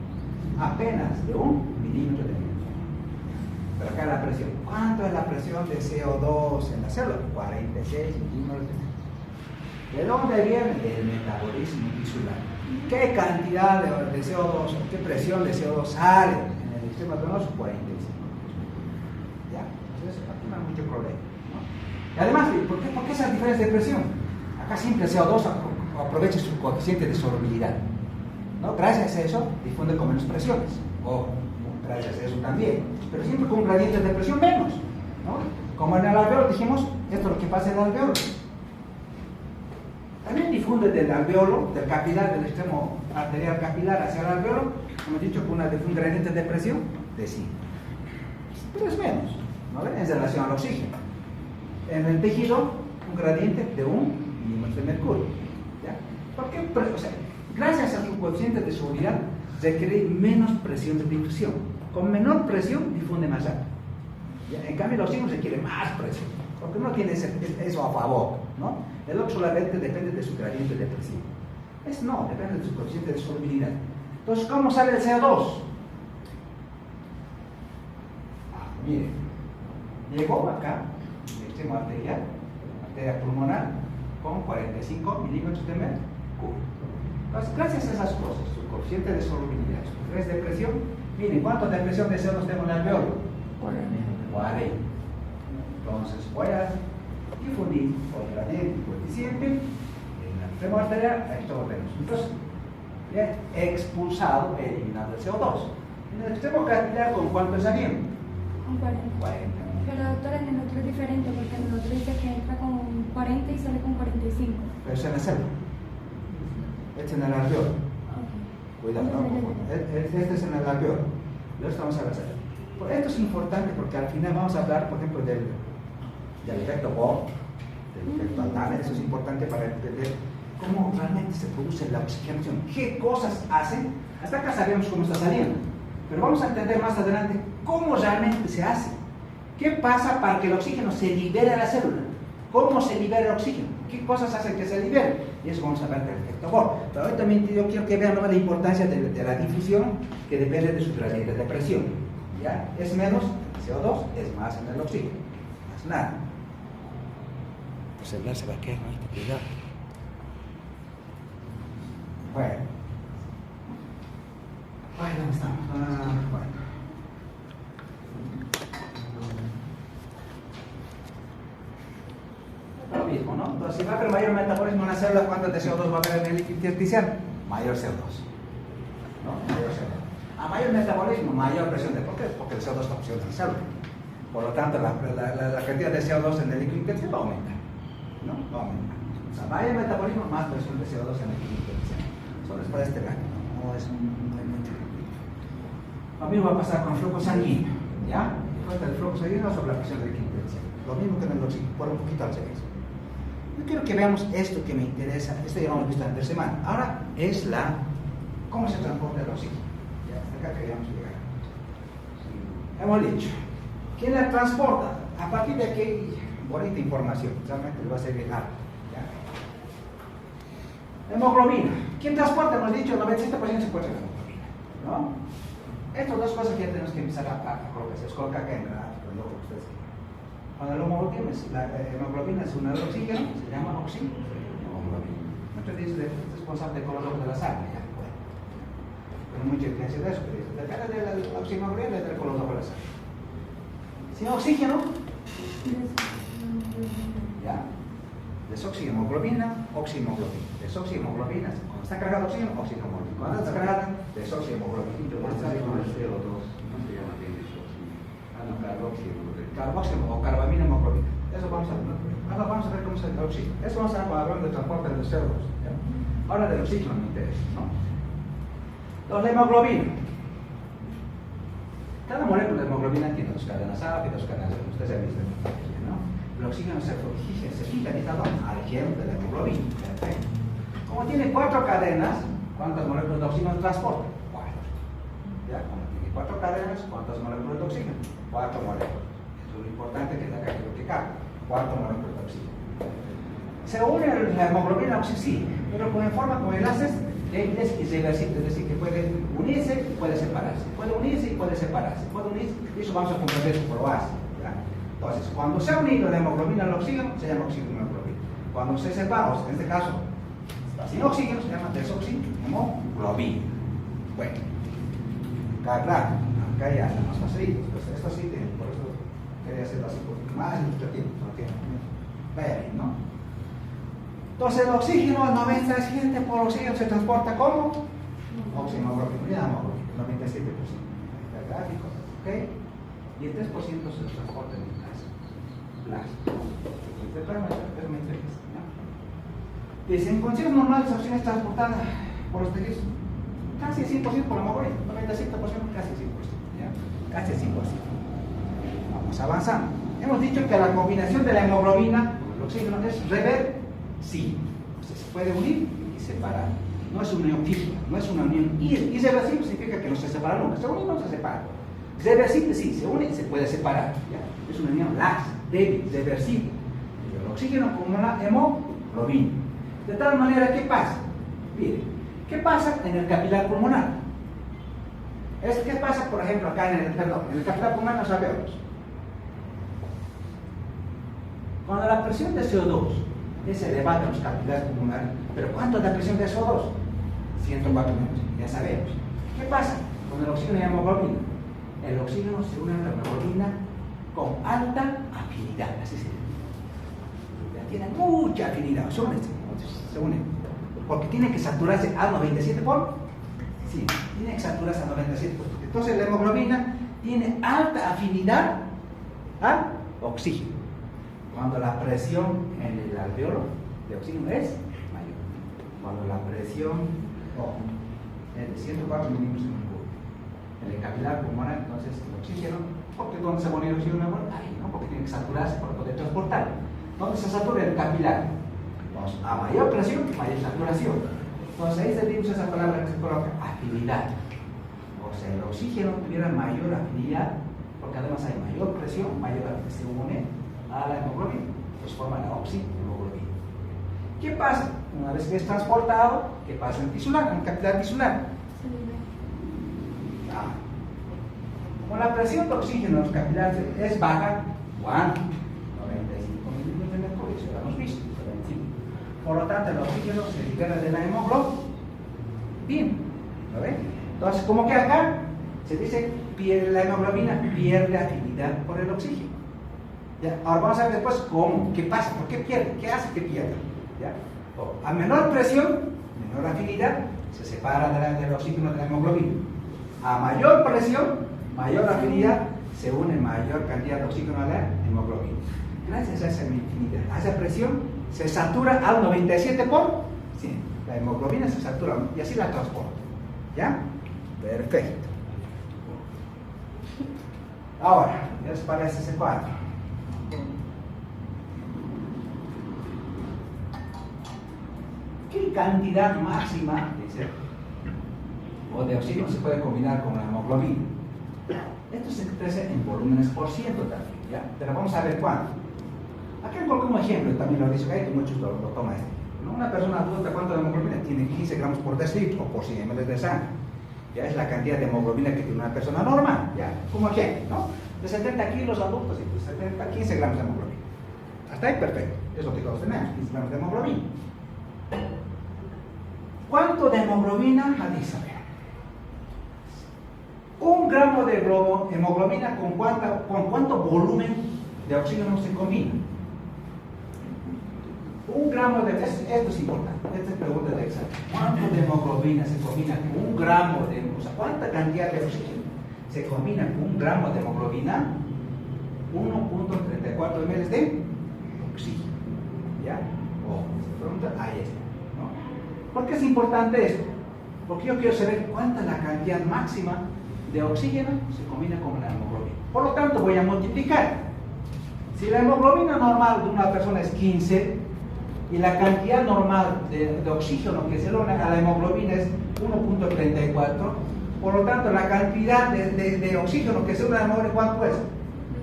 Apenas de 1 milímetro de mercurio. Pero acá la presión. ¿Cuánto es la presión de CO2 en la célula? 46 milímetros de mercurio. ¿De dónde viene? Del metabolismo tisular. ¿Qué cantidad de CO2, qué presión de CO2 sale en el sistema venoso? 45. ¿Ya? Entonces, aquí no hay mucho problema, ¿no? Y además, ¿por qué esa diferencia de presión? Acá siempre el CO2 aprovecha su coeficiente de solubilidad, ¿no? Gracias a eso difunde con menos presiones, o gracias a eso también, pero siempre con un gradiente de presión menos, ¿no? Como en el alveolo dijimos, esto es lo que pasa en el alveolo. También difunde del alveolo, del capilar, del extremo arterial capilar hacia el alveolo, como he dicho, con un gradiente de presión de 5. Pero es menos, ¿no ven? En relación al oxígeno. En el tejido, un gradiente de 1 milímetro de mercurio. ¿Ya? ¿Por qué? O sea, gracias a su coeficiente de solubilidad, requiere menos presión de difusión. Con menor presión, difunde más rápido. ¿Ya? En cambio, el oxígeno requiere más presión, porque no tiene eso a favor, ¿no? El otro solamente depende de su gradiente de presión. No, depende de su coeficiente de solubilidad. Entonces, ¿cómo sale el CO2? Miren, llegó acá, el extremo arterial, arteria pulmonar, con 45 milímetros de mercurio. Entonces, gracias a esas cosas, su coeficiente de solubilidad, su diferencia de presión, miren, ¿cuánto de presión de CO2 tengo en el alveolo? 40. Entonces, voy a difundir por gradiente y coeficiente en el extremo arterial a extremo venoso. Entonces, ya he expulsado, he eliminado el CO2. En el extremo capilar, ¿con cuánto salieron? Con 40. 40. Pero doctora, en el otro es diferente porque en el otro dice que entra con 40 y sale con 45. Pero es en la célula. Este es en el alveolo. Okay. Cuidado, no. Este es en el alveolo. Lo estamos a ver. Esto es importante porque al final vamos a hablar, por ejemplo, del efecto Bohr, del efecto Altaner. Eso es importante para entender cómo realmente se produce la oxigenación. ¿Qué cosas hacen? Hasta acá sabemos cómo está saliendo. Pero vamos a entender más adelante cómo realmente se hace. ¿Qué pasa para que el oxígeno se libere a la célula? ¿Cómo se libera el oxígeno? ¿Qué cosas hacen que se libere? Y eso vamos a ver del efecto Bohr. Pero hoy también yo quiero que vean la importancia de la difusión, que depende de su gradiente de presión. ¿Ya? Es menos CO2, es más en el oxígeno. Más nada. El celular se va a quedar, no hay que cuidar. Bueno. Ay, ¿dónde estamos? Bueno. Lo mismo, ¿no? Entonces, si va a haber mayor metabolismo en una célula, ¿cuánto de CO2 va a haber en el líquido intersticial? Mayor CO2. ¿No? Mayor CO2. A mayor metabolismo, mayor presión de... ¿Por qué? Porque el CO2 está oxidando en la célula. Por lo tanto, la cantidad de CO2 en el líquido intersticial va a aumentar. ¿No? Va a aumentar. O sea, mayor metabolismo, más presión de CO2 en el líquido intersticial. Solo es para este rango, no es muy mucho. Lo mismo va a pasar con el flujo sanguíneo. ¿Ya? Cuenta el flujo sanguíneo sobre la presión del líquido intersticial. Lo mismo que en el oxígeno, por un poquito al servicio. Yo quiero que veamos esto que me interesa. Esto ya lo hemos visto en la semana. Ahora es cómo se transporta el oxígeno. Ya, hasta acá queríamos llegar. Hemos dicho, ¿quién la transporta? A partir de aquí, bonita información, realmente les va a servir algo. Hemoglobina. ¿Quién transporta? Hemos dicho, el 97% se encuentra en la hemoglobina. ¿No? Estas dos cosas que ya tenemos que empezar a colocar. Se coloca acá en el gráfico, lo que ustedes quieren. Cuando la hemoglobina es un oxígeno, se llama oxígeno-hemoglobina. Muchos dicen que es responsable del color rojo de la sangre. Ya, bueno. Pero mucha evidencia de eso. Depende de la oxígeno-hemoglobina y del color rojo de la sangre. Sin oxígeno, ya. Desoxiemoglobina, oximoglobina. Desoxiemoglobina, cuando está cargada oxígeno, oximoglobina. Cuando está cargada, desoxiemoglobina. ¿Cómo se llama el CO2? ¿Cómo se llama el CO2? Carbóxido o carbamina hemoglobina. Eso vamos a ver. Ahora vamos a ver cómo se el oxígeno. Eso vamos a ver cuando hablamos de transporte de CO2. ¿Ya? Ahora del oxígeno me interesa, ¿no? Entonces, la hemoglobina. Cada molécula de hemoglobina tiene dos cadenas A y dos cadenas B. Ustedes han visto, ¿no? El oxígeno se fija en al ejemplo de la hemoglobina. Perfecto. Como tiene 4 cadenas, ¿cuántas moléculas de oxígeno transporta? 4. ¿Ya? Como tiene 4 cadenas, ¿cuántas moléculas de oxígeno? 4 moléculas. Eso es lo importante que es acá lo que cabe. 4 moléculas de oxígeno. Se une la hemoglobina a oxígeno, pero en forma con enlaces débiles y reversibles, es decir, que puede unirse y puede separarse. Puede unirse y puede separarse. Puede unirse, y eso vamos a comprender por base. Entonces, cuando se ha unido la hemoglobina al oxígeno, se llama oxígeno-hemoglobina. Cuando se separa, en este caso, sin oxígeno, se llama desoxígeno-hemoglobina. Bueno, acá ya está más facilito. Pues esto sí, por eso quería hacerlo así, porque más ilustrativo. Vaya bien, ¿no? Entonces, el oxígeno, el 97% por oxígeno se transporta como oximoglobina, hemoglobina, 97%. El gráfico, ¿ok? Y el 3% se transporta en plasma. Pero me interesa, ¿no? Dice, en condiciones normales, la oxígeno es transportada por los tejidos casi el 100% por la hemoglobina, 97%, casi el 100%, ¿ya? Casi el 100%. Vamos avanzando. Hemos dicho que la combinación de la hemoglobina con el oxígeno es reversible. O sea, se puede unir y separar. No es una unión física, no es una unión irreversible, significa que no se separa nunca. Se une y no se separa. Reversible, sí, se une y se puede separar. ¿Ya? Es una unión laxa, débil, reversible. El oxígeno como la hemoglobina. De tal manera, ¿qué pasa? Miren, ¿qué pasa en el capilar pulmonar? ¿Qué pasa, por ejemplo, acá en el capilar pulmonar no sabemos? Cuando la presión de CO2 es elevada en los capilares pulmonares, pero ¿cuánto es la presión de CO2? 104 metros, ya sabemos. ¿Qué pasa con el oxígeno y la hemoglobina? El oxígeno se une a la hemoglobina con alta afinidad, así se dice. Tiene mucha afinidad, se une, porque tiene que saturarse a 97 por... Sí, tiene que saturarse a 97 por... Entonces la hemoglobina tiene alta afinidad al oxígeno, cuando la presión en el alveolo de oxígeno es mayor. Cuando la presión es de 104 milímetros en mercurio. En el capilar pulmonar, entonces el oxígeno, porque ¿dónde se pone el oxígeno? Ahí, ¿no? Porque tiene que saturarse para poder transportarlo. ¿Dónde se satura? El capilar. Entonces, a mayor presión, mayor saturación. Entonces ahí se esa palabra que se coloca, afinidad. O sea, el oxígeno tuviera mayor afinidad, porque además hay mayor presión, mayor se une a la hemoglobina, pues forma la oxihemoglobina. ¿Qué pasa? Una vez que es transportado, ¿qué pasa en tisular, en capilar tisular? Como la presión de oxígeno en los capilares es baja, ¿cuánto? 95 milímetros de mercurio, eso lo hemos visto. Por lo tanto, el oxígeno se libera de la hemoglobina. ¿Lo ven? Entonces, como que acá se dice que la hemoglobina pierde afinidad por el oxígeno. ¿Ya? Ahora vamos a ver después cómo, qué pasa, por qué pierde, qué hace que pierda. ¿Ya? A menor presión, menor afinidad, se separa del oxígeno de la hemoglobina. A mayor presión, mayor afinidad, se une mayor cantidad de oxígeno a la hemoglobina. Gracias a esa afinidad, a esa presión, se satura al 97%. La hemoglobina se satura y así la transporta. ¿Ya? Perfecto. Ahora, ¿qué les parece ese cuadro? ¿Qué cantidad máxima dice, o de oxígeno se puede combinar con la hemoglobina? Esto se expresa en volúmenes por ciento también, ¿ya? Pero vamos a ver cuánto. Acá coloco un ejemplo, también lo dice que muchos lo toman este. Una persona adulta, ¿cuánto de hemoglobina? Tiene 15 gramos por decilitro o por 100 ml de sangre. Ya es la cantidad de hemoglobina que tiene una persona normal, ¿ya? Como ejemplo, ¿no? De 70 kilos adultos, y de 70 a 15 gramos de hemoglobina. Hasta ahí perfecto, es lo que todos tenemos, 15 gramos de hemoglobina. ¿Cuánto de hemoglobina? Dice, a ver. 1 gramo de hemoglobina con cuánto volumen de oxígeno se combina. 1 gramo de... Esto es importante, esta es pregunta de examen. ¿Cuánto de hemoglobina se combina con 1 gramo de... O sea, ¿cuánta cantidad de oxígeno se combina con 1 gramo de hemoglobina? 1.34 ml de oxígeno. ¿Ya? Pregunta, ahí está. ¿No? ¿Por qué es importante esto? Porque yo quiero saber cuánta es la cantidad máxima de oxígeno se combina con la hemoglobina. Por lo tanto, voy a multiplicar. Si la hemoglobina normal de una persona es 15 y la cantidad normal de oxígeno que se logra a la hemoglobina es 1.34, por lo tanto, la cantidad de oxígeno que se logra a la hemoglobina, ¿cuánto es?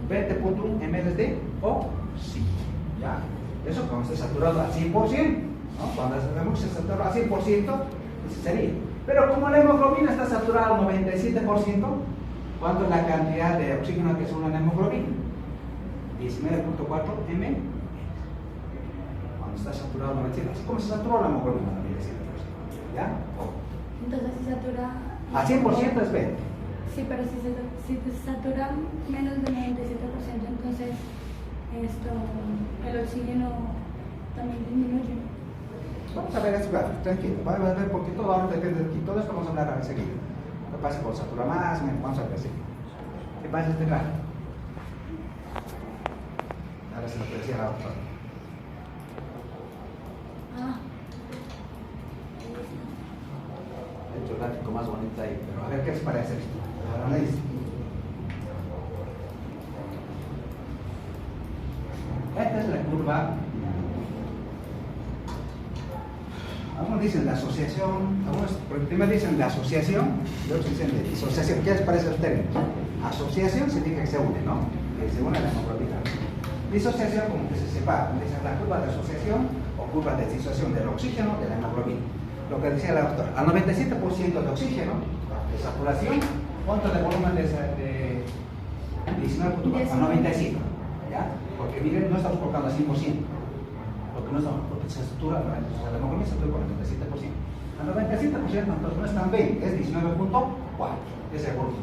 20.1 ml de oxígeno. ¿Ya? Eso cuando esté saturado al 100%, ¿no? Cuando vemos que se satura al 100%, ese sería. Pero como la hemoglobina está saturada al 97%, ¿cuánto es la cantidad de oxígeno que se logra en la hemoglobina? 19.4 ml. Cuando está saturado al 97%. Así como se saturó la hemoglobina al 97%. ¿Ya? Entonces si satura... Al 100% es 20. Sí, pero si se satura menos del 97%, entonces el oxígeno también disminuye. Vamos a ver esto, claro, tranquilo, vamos a ver porque todo ahora depende de aquí, todo esto vamos a hablar enseguida. ¿Qué pasa con satura más? Vamos a ver enseguida. ¿Qué pasa este grado? Ahora se lo que decía la doctora. He hecho el gráfico más bonito ahí, pero a ver qué les parece esto. Ahora dice. Esta es la curva. Algunos dicen la asociación, algunos primero dicen la asociación y otros dicen de disociación. ¿Qué les parece los términos? Asociación significa que se une, ¿no? Que se une a la hemoglobina. Disociación como que se separa. Dicen la curva de asociación o curva de disociación del oxígeno de la hemoglobina. Lo que decía la doctora, al 97% de oxígeno, de saturación, ¿cuánto de volumen de 19.4? Al 95%. ¿Ya? Porque miren, no estamos colocando al 100%. Porque no estamos, porque se satura, la hemoglobina se satura con el 97%. Al 97% entonces no es tan bien, es 19.4, ese volumen.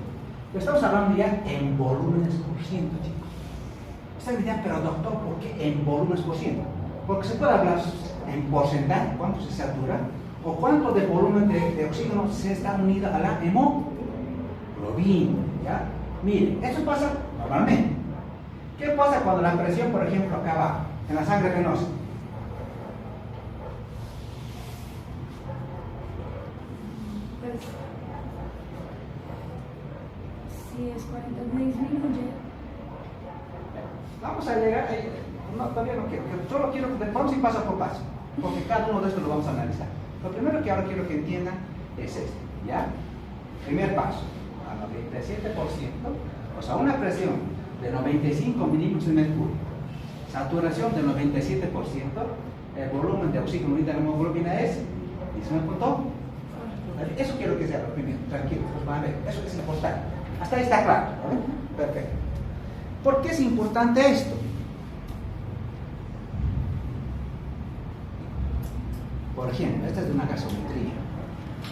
Pero estamos hablando ya en volúmenes por ciento, chicos. Ustedes me dirán, pero doctor, ¿por qué en volúmenes por ciento? Porque se puede hablar en porcentaje, cuánto se satura, o cuánto de volumen de oxígeno se está unido a la hemoglobina. ¿Ya? Miren, eso pasa normalmente. ¿Qué pasa cuando la presión, por ejemplo, acá abajo, en la sangre venosa? Pues, si es 40, disminuye. Vamos a llegar ahí. No, todavía no quiero. Solo quiero, vamos a ir paso por paso, porque cada uno de estos lo vamos a analizar. Lo primero que ahora quiero que entiendan es esto, ¿ya? Primer paso, al 97%, o sea, una presión de 95 milímetros de mercurio, saturación del 97%, el volumen de oxígeno unida en la hemoglobina es 19. Eso quiero que sea lo primero, tranquilo, pues van a ver, eso es importante. Hasta ahí está claro, ¿vale? Perfecto. ¿Por qué es importante esto? Por ejemplo, esta es de una gasometría.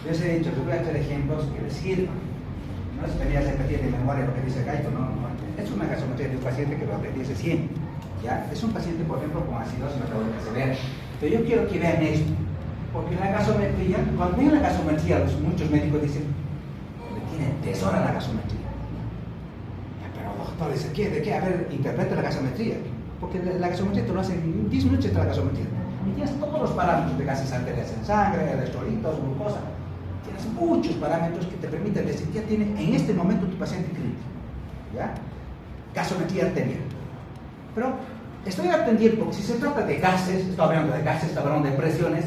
Yo les he dicho que voy a hacer ejemplos que les sirvan. No es venir a repetir de memoria lo que dice Gaito, no. Es una gasometría de un paciente que lo aprendí hace 100. ¿Ya? Es un paciente, por ejemplo, con acidosis metabólica severa. Pero yo quiero que vean esto. Porque la gasometría, cuando ven la gasometría, muchos médicos dicen, le tienen tesoro a la gasometría. Ya, pero doctor, ¿de qué? A ver, interpreta la gasometría. Porque la gasometría te lo hacen en 10 minutos de la gasometría. Y tienes todos los parámetros de gases arteriales en sangre, electrolitos, glucosa. Tienes muchos parámetros que te permiten decir que ya tiene en este momento tu paciente crítico. ¿Ya? Gasometría arterial. Pero estoy atendiendo, porque si se trata de gases, estoy hablando de gases, estoy hablando de presiones,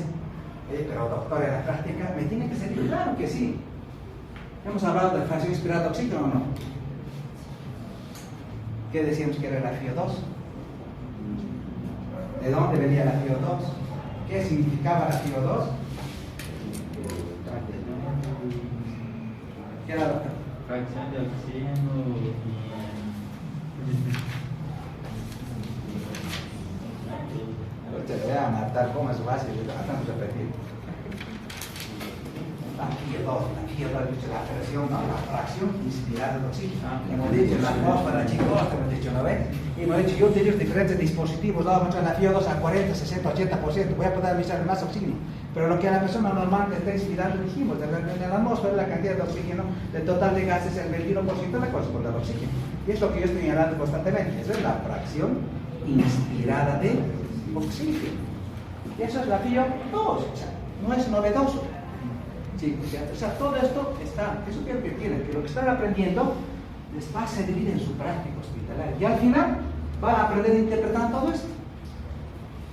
pero doctor, en la práctica, ¿me tiene que servir? Claro que sí. Hemos hablado de fracción inspirada de oxígeno o no. ¿Qué decíamos que era la FiO2? ¿De dónde venía la FiO2? ¿Qué significaba la FiO2? ¿Qué era, doctor? Fracción de oxígeno Te voy a matar, ¿cómo es fácil? Tratamos de repetir. La FiO2, la presión, ¿no? La fracción inspirada de oxígeno. Hemos dicho la atmósfera, chicos, hemos dicho, ¿no ves? Y hemos dicho, yo utilizo diferentes dispositivos, damos la FiO2 a 40, 60, 80%, voy a poder administrar más oxígeno. Pero lo que a la persona normal está inspirando, dijimos, en la atmósfera, la cantidad de oxígeno, del total de gases, el 21% le corresponde al oxígeno. Y es lo que yo estoy hablando constantemente, eso es la fracción inspirada de oxígeno. Y eso es la FiO2, o sea, no es novedoso. Sí, o sea, todo esto está, eso quiero que entiendan, que lo que están aprendiendo les va a servir en su práctica hospitalaria. Y al final van a aprender a interpretar todo esto.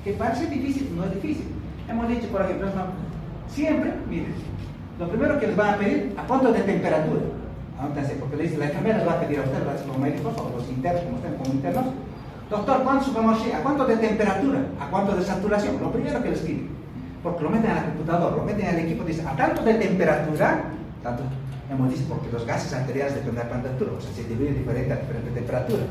Que parece difícil, no es difícil. Hemos dicho, por ejemplo, siempre, miren, lo primero que les van a pedir, ¿a cuánto de temperatura? Anótense, porque le dice, la enfermera les va a pedir a ustedes, los médicos o los internos, como estén como internos, doctor, ¿a cuánto de temperatura? ¿A cuánto de saturación? Lo primero que les piden. Porque lo meten a la computadora, lo meten al equipo, dicen, a tanto de temperatura, tanto, hemos dicho, porque los gases arteriales dependen de la temperatura, o sea, se dividen diferente a diferente temperatura.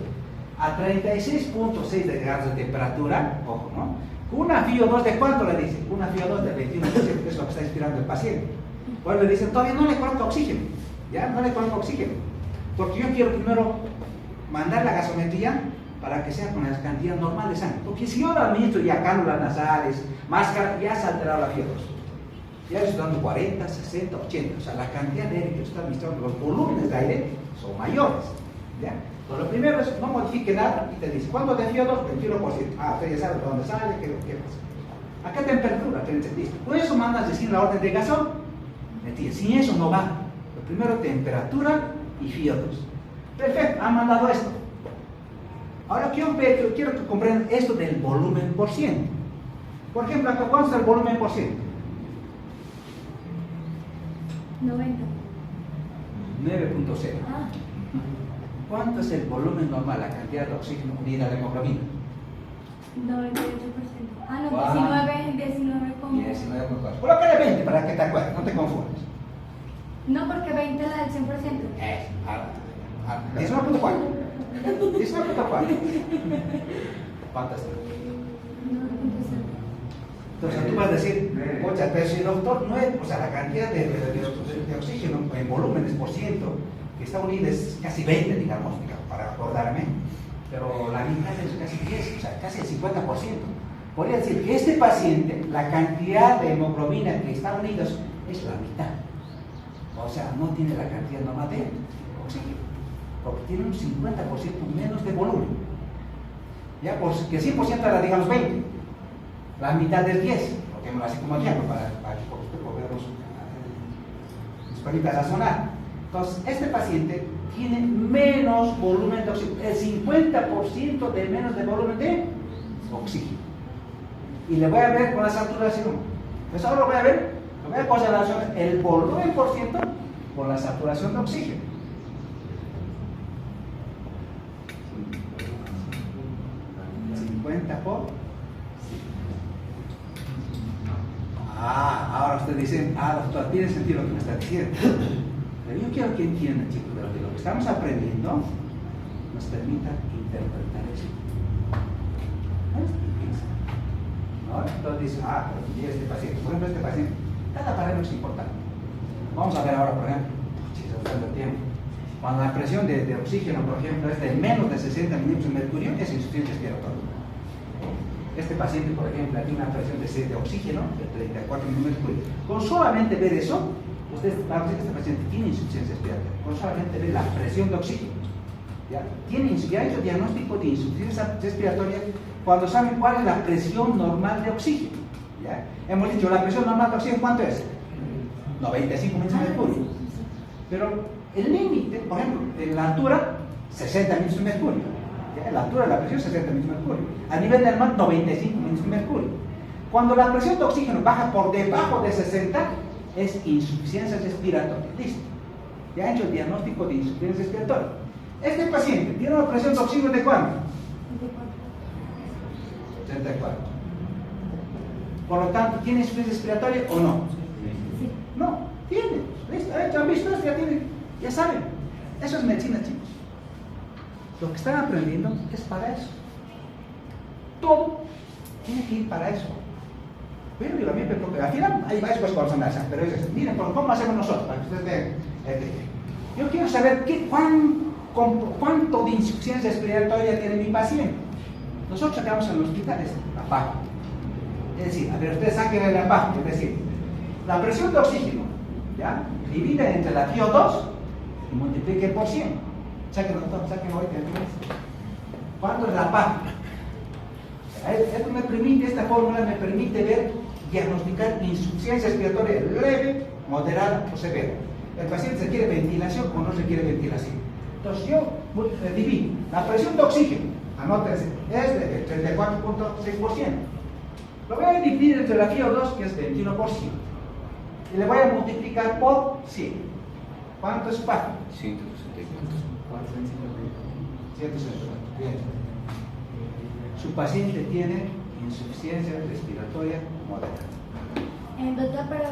A 36.6 de grados de temperatura, ojo, ¿no? Una FiO2 de cuánto le dicen? Una FiO2 de 21%, que es lo que está inspirando el paciente. Pues le dicen, todavía no le coloca oxígeno, ya, no le coloca oxígeno. Porque yo quiero primero mandar la gasometría para que sea con la cantidad normal de sangre. Porque si yo lo administro ya cánulas nasales, máscara, ya se ha alterado la FiO2. Ya le estoy dando 40, 60, 80. O sea, la cantidad de aire que está administrando, los volúmenes de aire son mayores. ¿Ya? Entonces, lo primero es no modifique nada y te dice, ¿cuánto de FiO2? 21%. Ah, usted ya sabe de dónde sale, qué pasa. ¿A qué temperatura? Listo. Por eso mandas decir la orden de gasón. Sin eso no va. Lo primero, temperatura y FiO2. Perfecto, han mandado esto. Ahora quiero que comprendan esto del volumen por ciento. Por ejemplo, acá, ¿cuánto es el volumen por ciento? 90. 9.0. Ah, ¿Cuánto es el volumen normal, la cantidad de oxígeno unida a la hemoglobina? 98%. Ah, no, Wow. 19 como. 19.4. Colócale 20 para que te acuerdes, no te confundas. No, porque 20 la del 100%. 19.4. 19.4. ¿Cuántas? 9.0. Entonces tú vas a decir, oye, pero si el doctor no es, o sea, la cantidad de oxígeno en volúmenes por ciento que está unida es casi 20, digamos, para acordarme, pero la mitad es casi 10, o sea, casi el 50%. Podría decir que este paciente, la cantidad de hemoglobina que está unida es la mitad. O sea, no tiene la cantidad normal de oxígeno, porque tiene un 50% menos de volumen. Ya, porque el 100% era, digamos, 20. La mitad es 10, porque así como ejemplo, para que podamos disponer razonar. Entonces, este paciente tiene menos volumen de oxígeno, el 50% de menos de volumen de oxígeno. Y le voy a ver con la saturación. Pues ahora lo voy a ver, lo voy a considerar el volumen por ciento por la saturación de oxígeno. 50 por Ahora ustedes dicen, doctor, tiene sentido lo que me está diciendo. Pero yo quiero que entiendan, chicos, de lo que estamos aprendiendo nos permita interpretar eso. ¿No? Entonces dicen, pero mira este paciente, por ejemplo, este paciente, cada parámetro es importante. Vamos a ver ahora, por ejemplo, si se está dando tiempo. Cuando la presión de oxígeno, por ejemplo, es de menos de 60 milímetros de mercurio, es insuficiencia respiratoria. Este paciente, por ejemplo, tiene una presión de oxígeno de 34 milímetros de mercurio. Con solamente ver eso, ustedes van a decir que este paciente tiene insuficiencia respiratoria. Con solamente ver la presión de oxígeno. Ya ha hecho diagnóstico de insuficiencia respiratoria cuando saben cuál es la presión normal de oxígeno. ¿Ya? Hemos dicho, la presión normal de oxígeno, ¿cuánto es? 95 milímetros de mercurio. Pero el límite, por ejemplo, en la altura, 60 milímetros de mercurio. ¿Ya? La altura de la presión, 60 milímetros de mercurio. A nivel del mar, 95 milímetros de mercurio. Cuando la presión de oxígeno baja por debajo de 60, es insuficiencia respiratoria. Listo. Ya ha hecho el diagnóstico de insuficiencia respiratoria. Este paciente tiene una presión de oxígeno de ¿cuánto? 34. Por lo tanto, ¿tiene insuficiencia respiratoria o no? Sí. No, tiene. Listo. ¿Han visto esto? Ya saben. Eso es medicina, chicos. Lo que están aprendiendo es para eso. Todo tiene que ir para eso. Pero digo, a mí me preocupa. Al final hay varias cosas que vamos a analizar, pero es eso. Miren, ¿cómo hacemos nosotros? Para que ustedes vean. Yo quiero saber cuánto de insuficiencia respiratoria tiene mi paciente. Nosotros sacamos en los hospitales la PAC. Es decir, a ver, ustedes saquen la PAC, es decir, la presión de oxígeno, ¿ya? Divide entre la VO2 y multiplique por 100. Saquen ahorita. ¿Cuánto es la PAC? Esto me permite, esta fórmula me permite ver, diagnosticar insuficiencia respiratoria leve, moderada o severa. El paciente requiere ventilación o no requiere ventilación. Entonces yo divido la presión de oxígeno, anótense, es de 34.6%. Lo voy a dividir entre la VO2, que es 21%. Y le voy a multiplicar por 100. ¿Cuánto es PAC? 164. 164. Bien. Su paciente tiene insuficiencia respiratoria moderada. Doctor, pero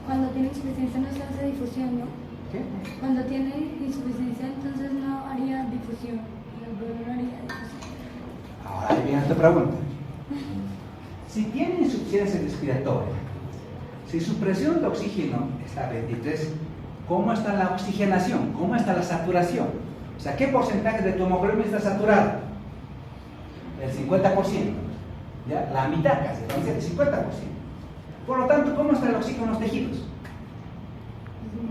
cuando tiene insuficiencia no se hace difusión, ¿no? ¿Qué? Cuando tiene insuficiencia entonces no haría difusión. No haría difusión. Ahora ahí viene esta pregunta. Si tiene insuficiencia respiratoria, si su presión de oxígeno está a 23, ¿cómo está la oxigenación? ¿Cómo está la saturación? O sea, ¿qué porcentaje de tu hemoglobina está saturada? El 50%. ¿Ya? La mitad casi, el 50%. Por lo tanto, ¿cómo está el oxígeno en los tejidos?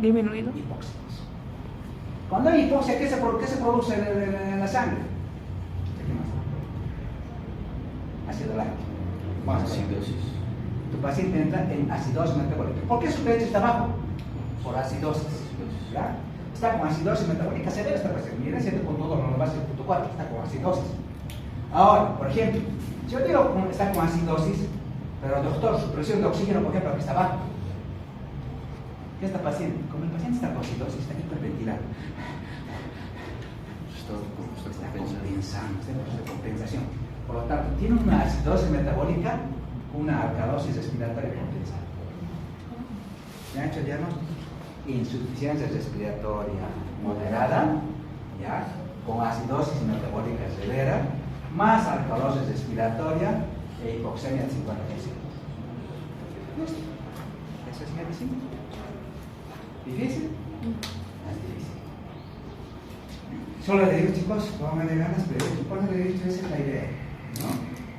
Disminuido. Hipóxicos. Cuando hay hipoxia, ¿qué se produce en la sangre? Ácido láctico. Acidosis. Tu paciente entra en acidosis metabólica. ¿Por qué su pH está bajo? Por acidosis. ¿Ya? Está con acidosis metabólica severa esta paciente. Miren, 7.2, no va a ser 7.4, está con acidosis. Ahora, por ejemplo, si yo digo que está con acidosis, pero doctor, su presión de oxígeno, por ejemplo, que está baja. ¿Qué está paciente? Como el paciente está con acidosis, está hiperventilado. Está compensando, está en proceso de compensación. Por lo tanto, tiene una acidosis metabólica, una alcalosis respiratoria compensada. ¿Me ha hecho diagnóstico? Insuficiencia respiratoria moderada, ¿ya? Con acidosis metabólica severa, más alcalosis respiratoria e hipoxemia del 50%. ¿Listo? Eso es medicina. ¿Difícil? No es difícil. Solo le digo, chicos, pónganle ganas, pero por eso le he dicho, esa es la idea, ¿no?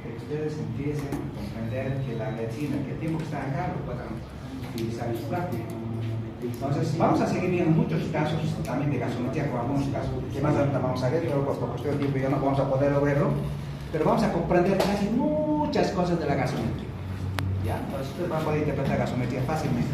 De que ustedes empiecen a comprender que la medicina, que el tiempo que están acá, lo puedan utilizar en su práctica. Entonces, vamos a seguir viendo muchos casos también de gasometría, con algunos casos que más adelante vamos a ver, pero por cuestión de tiempo ya no vamos a poder verlo, pero vamos a comprender casi muchas cosas de la gasometría. Ya, entonces ustedes van a poder interpretar gasometría fácilmente.